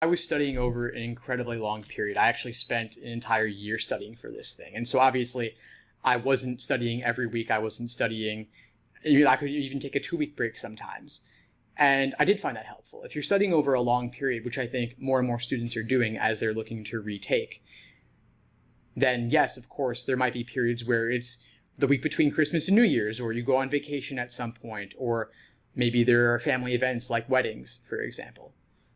I was studying over an incredibly long period. I actually spent an entire year studying for this thing. And so obviously I wasn't studying every week. I wasn't studying, I could even take a 2-week break sometimes. And I did find that helpful. If you're studying over a long period, which I think more and more students are doing as they're looking to retake, then yes, of course, there might be periods where it's the week between Christmas and New Year's, or you go on vacation at some point, or maybe there are family events like weddings, for example.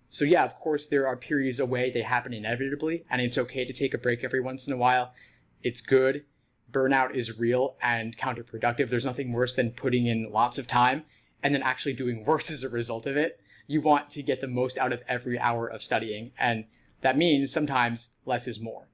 So yeah, of course, there are periods away. They happen inevitably, and it's okay to take a break every once in a while. It's good. Burnout is real and counterproductive. There's nothing worse than putting in lots of time and then actually doing worse as a result of it. You want to get the most out of every hour of studying, and that means sometimes less is more.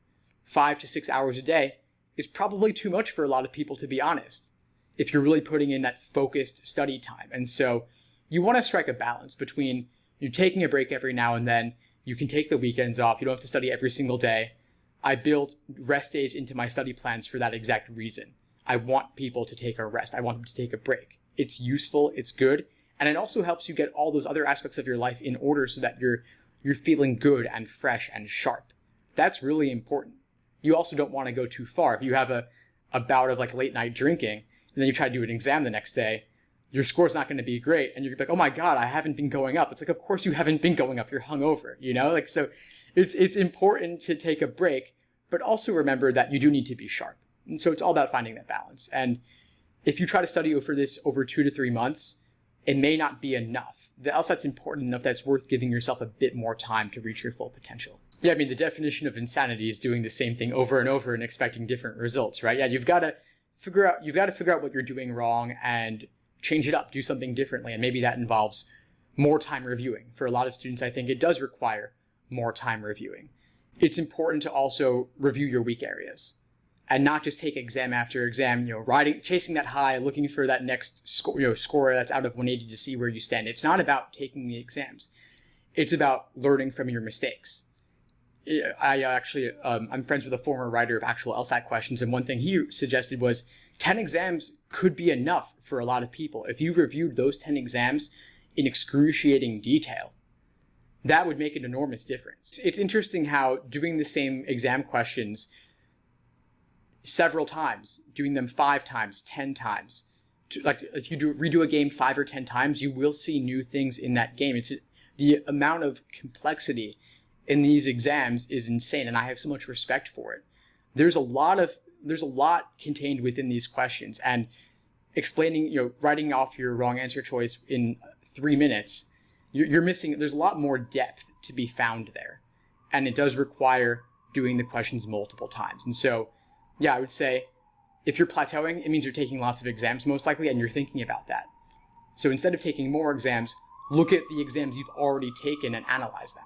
5 to 6 hours a day is probably too much for a lot of people, to be honest, if you're really putting in that focused study time. And so you want to strike a balance between you taking a break every now and then. You can take the weekends off. You don't have to study every single day. I built rest days into my study plans for that exact reason. I want people to take a rest. I want them to take a break. It's useful. It's good. And it also helps you get all those other aspects of your life in order so that you're feeling good and fresh and sharp. That's really important. You also don't want to go too far. If you have a bout of like late night drinking and then you try to do an exam the next day, your score's not going to be great. And you're like, oh my God, I haven't been going up. It's like, of course you haven't been going up. You're hungover, Like, so it's important to take a break, but also remember that you do need to be sharp. And so it's all about finding that balance. And if you try to study for this over 2 to 3 months, it may not be enough. The LSAT's important enough that it's worth giving yourself a bit more time to reach your full potential. Yeah, I mean, the definition of insanity is doing the same thing over and over and expecting different results, right? Yeah, you've got to figure out what you're doing wrong and change it up, do something differently. And maybe that involves more time reviewing. For a lot of students, I think it does require more time reviewing. It's important to also review your weak areas and not just take exam after exam, chasing that high, looking for that next score that's out of 180 to see where you stand. It's not about taking the exams. It's about learning from your mistakes. I'm friends with a former writer of actual LSAT questions, and one thing he suggested was 10 exams could be enough for a lot of people. If you reviewed those 10 exams in excruciating detail, that would make an enormous difference. It's interesting how doing the same exam questions several times, doing them 5 times, 10 times, like if you redo a game 5 or 10 times, you will see new things in that game. It's the amount of complexity in these exams is insane, and I have so much respect for it. There's a lot contained within these questions, and explaining, writing off your wrong answer choice in 3 minutes, you're missing. There's a lot more depth to be found there, and it does require doing the questions multiple times. And so, yeah, I would say if you're plateauing, it means you're taking lots of exams most likely, and you're thinking about that. So instead of taking more exams, look at the exams you've already taken and analyze them.